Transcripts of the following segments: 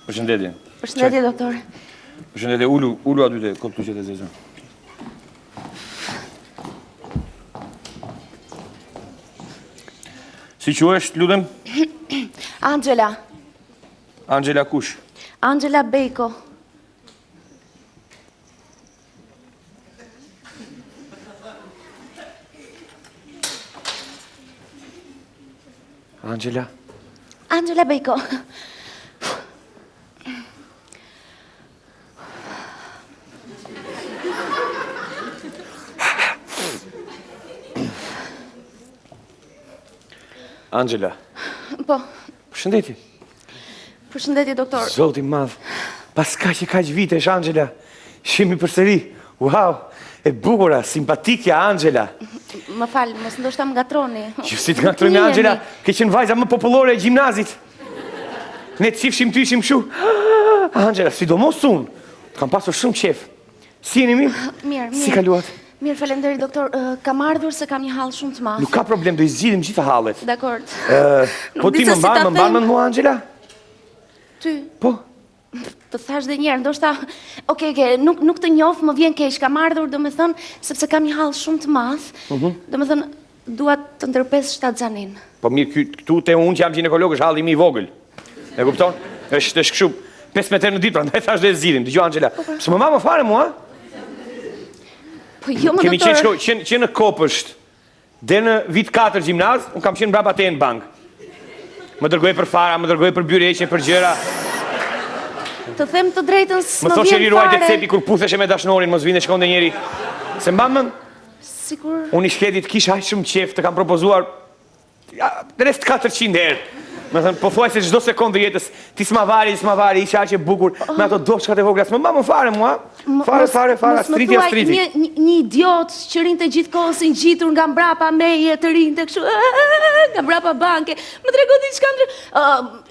Përshëndetje. Përshëndetje, doktor. Përshëndetje, ulu aty te koptuqet e zezën. Si quhesh, lutem? Angela. Angela kush? Angela Bejko. Angela? Angela Bejko. Angela? Po. Përshëndetje. Përshëndetje, doktor. Zoti madh. Pas kaq vitesh, Angela. Shihemi përsëri. Wow, e bukura, simpatikja, Angela. Më fal, mos ndoshta më ngatroni. Ju si të ngatroni, Angela, ke qenë vajza më popullore e gjimnazit. Ne të qifshim ty ishim shu. Angela, sidomos unë. Të kam pasur shumë qef. Si jeni mirë? Mirë. Si kaluat? Mirë, falenderit, doktor. Kam ardhur se kam një hall shumë të madh. Nuk ka problem, do i zgjidhim gjitha hallet. Dakor. Po ti më mban mua, Angela? Ty? Po. Të thash dhe njerë, ndoshta, Okej, nuk të njoh, më vjen keq, kam ardhur, domethënë, sepse kam një hall shumë të madh. Domethënë, dua të ndërpes 7 xhanin. Po mirë, këtu te unë që jam ginekolog është halli im i vogël. E kupton? Është kështu 5 metra në ditë, prandaj thash do e zgjidhim. Dgjoj, Angela. S'më më fare mua. Po jo, më kemi qenë në Kopësht, dhe në vit 4 gjimnaz, unë kam qenë brapa te në bank. Më dërgoj për fara, më dërgoj për byreqe, për gjëra. Të them të drejtën, s'më më vjen fare. Më thoshë ruajtë e cepi kur putheshe me dashnorin, mos vinde shkonde njeri. Se mbamën? Sigur. Unë i shkedit kisha aq shumë qef, të kam propozuar rreth 400 herë. Me thënë, po thuaj se çdo sekondë jetës, ti s'ma vari, isha aq e bukur, me ato doshkat e vogla, s'më mbamën fare mua. Fare, striti. Një idiot që rinte gjithkohë si ngjitur nga mbrapa meje, të rinte kështu, nga mbrapa banke. Më tregon diçka,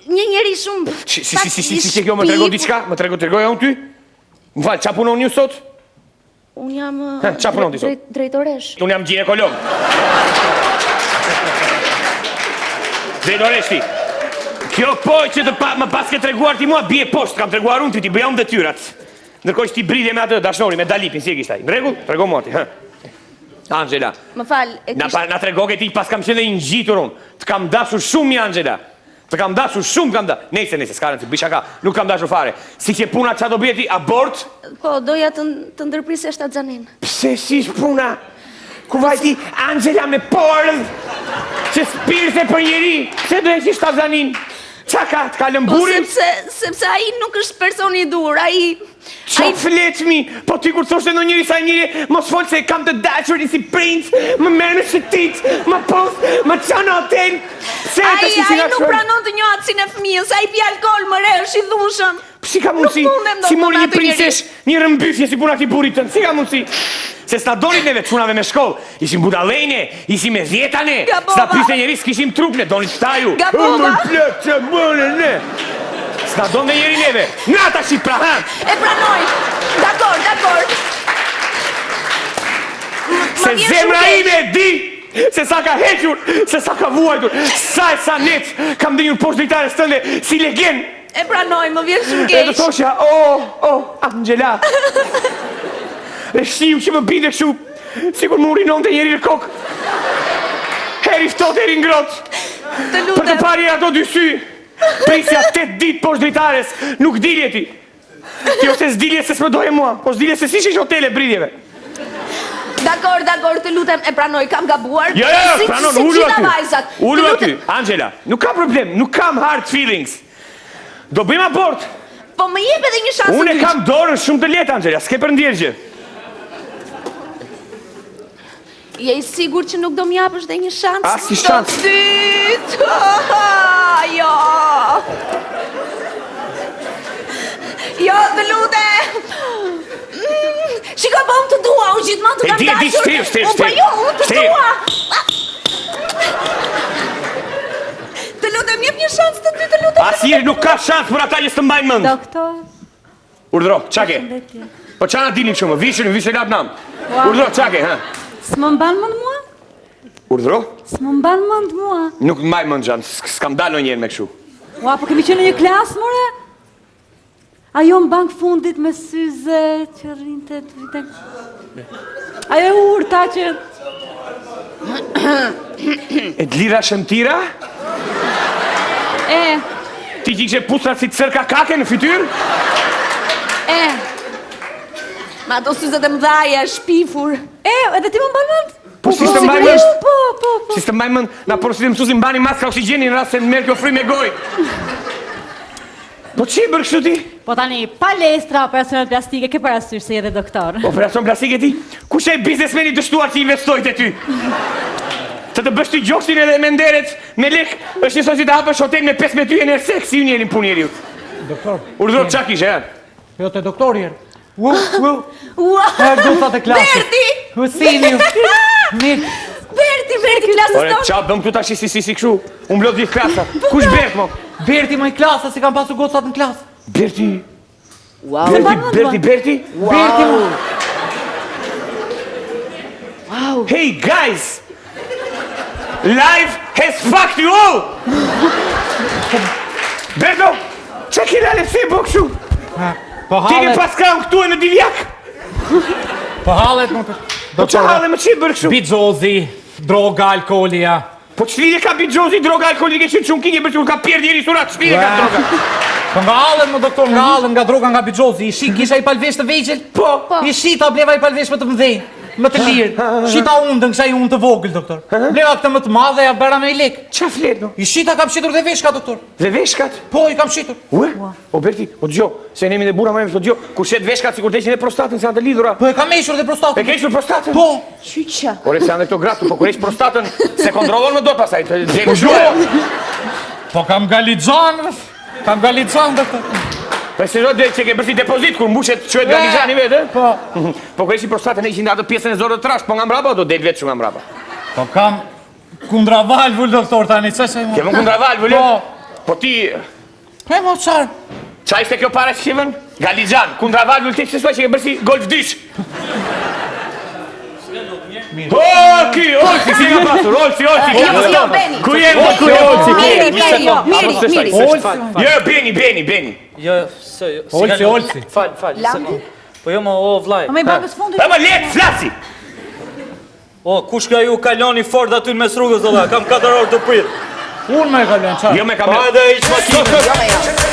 një njeri shumë. Si kjo më tregon diçka? Më tregoja unë ty? Më fal, çfarë punon ju sot? Unë jam çfarë punon ti sot? Drejtoresh. Unë jam ginekolog. Drejtoresh ti. Kjo po që më pas ke treguar ti mua, bie poshtë, kam treguar unë ti bëja unë detyrat. Ndërkohë që ti bridhe me atë dashnori, me Dalipin, si e kishtaj. Në rregull? Trego mua ti, Angela. Më fal, na tregoke ti pas kam qenë i ngjitur unë. Të kam dashur shumë, Angela. Të kam dashur shumë, Nejse, s'ka rëndësi, bëj shaka, nuk kam dashur fare. Si që puna çfarë do bëje ti, abort? Po, doja të ndërprisje 7 xhanin. Pse si puna? Ku vaj ti, Angela me pordh, që spirte për njeri, se do e që 7 xhanin? Qa ka, të ka lëmburin? Po, sepse aji nuk është personi i dur, aji... Qa fletmi? Po ti kur thoshte në njëri sa njëri, mos folë se kam të dashur si princ, më merë me shëtit, më post, më qanë hotel. Aji nuk pranon të njohat si në fëmijës, aji pi alkohol, më re, është i dhushën. Si ka mundësi? Si mori një princesh, një rëmbyfje si puna ti buritën, si ka mundësi? Se s'na donit neve të qunave me shkollë, ishim budalejne, ishim me djetane, s'na pyste njeri s'kishim trupne, donit staju. Gabova! S'na donë dhe njeri neve, nga ta shi prahan! E pranoj, dakor. Se zemra ime di, se sa ka hequr, se sa ka vuajtur, sa net, kam dhe njën poshtë dritare stënde, si legend. E pranoj, më vjen shumë keq. E të thoshja, Angela. E shiu që më binde kështu, sikur më urinon të njeri në kokë. Heri ftot, heri ngrot. Të lutem. Për të pari ato dy sy. Prisja 8 ditë poshtë dritares, nuk dilje ti. Ti ose s'dilje se s'më doje mua, po s'dilje se si shish hotele bridjeve. Dakor, të lutem, e pranoj, kam gabuar. Jo, pranon, ullu aty. Angela, nuk kam problem, nuk kam hard feelings. Do bëjmë abort. Po më jep edhe një shansë. Unë e kam dorën shumë të lehtë, Angela, s'ke për ndjergje. Je i sigur që nuk do m'japësh dhe një shansë? As një shansë. Do dytë. Jo. Jo, të lutem. Shiko, po unë të dua, unë gjithmonë të kam dashur. Stir. Po jo, unë të dua. Të lutem, jep një shansë të ty, të lutem. Asnjëri nuk ka shansë për ata që s'të mbajnë mend. Doktor. Urdhro, çake. Po çana dilni kështu, vishë lap nam. Urdhro, çake, S'më mban mend mua? Urdhro? S'më mban mend mua. Nuk mbaj mend xhan, s'kam dalë ndonjëherë me kështu. Ua, po kemi qenë në një klasë, more? Ajo në bank fundit me syze që rrinte të vite. Ajo e urta që... E t'lira shëmtira? Ti që kishe pusra si cërka kake në fytyr? Ma ato syzet e mdhaja, shpifur. Edhe ti më mban mend? Po si të mbaj mend? Po. Si të mbaj mend, na porositë mësuesin mbani maska oksigjeni në rast se merr kjo frymë me gojë. Po ç'i bër kështu ti? Po tani, palestra, operacionet plastike, ke parasysh se edhe doktor. Operacion plastike ti? Kush e biznesmeni dështuar që investojt e ty? Të bësh ty gjoksin edhe me nderet, me lek, është njësoj si të hapësh hotel me 15 ty e nërë sek, si unë jeni punë njeri ju. Doktor. Urdhër qa kishe, Jo te doktori herë. Ua! Gocat e klasës. Berti! Husini. Mirë. Berti, klasës Ore, qa bëm këtu tash si këshu? Unë mblot gjithë klasa. Kush Bert, mo? Berti më i klasës, si kam pasu gocat në klasë. Berti. Wow. Berti. Berti më. Wow. Hey guys! Life has fucked you all! Berto, që kila lepsi bë këshu? Po Ti ke hallet. pas kram këtu e në divjak? Po hallet më të... Po që halë më që bërë këshu? Bizozi, droga, alkooli, ja. Po që lidhe ka bijozi, droga, alkoholi, ke qënë qunkinje, bërë që kur ka pjerë njeri surat, që lidhe ka droga? Po nga hallet më doktor, nga hallet, nga droga, nga bizozi. Kisha i palvesh të vegjel? Po. I shita bleva i palvesh më të mëdhej. Më të lirë. Shita undën, kësa i unë të vogël, doktor. Bleva këtë më të madhe, ja bëra me i lek. Qa flet, no? I shita kam shitur dhe veshka, doktor. Dhe veshkat? Po, i kam shitur. Ue? O Berti, o t'gjo, se nemi dhe bura më o t'gjo, kur shet veshkat si kur t'eqin e prostatën, se janë të lidhura. Po, e kam eshur dhe E prostatën. ke ishur prostatën? Po. Qyqa. Ore, se janë dhe këto gratu, po kur eq prostatën, se kontrolon më do pasaj, të gjenë zhjoja. Po, kam galizan, doktor. Po se do dhe që ke bërsi depozit, kur mbushet qëhet galizani vetë, Po. Po kur eqin prostatën e ishin dhe atë pjesën e zorë të trash, po nga mbrapa, do del vetë që nga mbrapa. Po, kam kundra valvull, doktor, tani, që se Ke më kundra valvë, Po ti, He, mo, qarë? qa ishte kjo para që ke vën? Galizan, kundra valvë, ti që suaj që ke bërsi golf dysh. Po, ki, Olsi, si nga pasur, Olsi, Jo, Beni. Ku jem, ku jem, Olsi, Beni. Jo, se... Olsi. Fal. Lampi? Po jo, o vlaj. Ama i bankës fundit. Pa më letë, flasi! O, kush ka ju kaloni fort aty në mes rrugës, dolla, kam 4 orë të prit. Unë me e kalon, qarë? Jo me kam... Pa edhe ish makinë.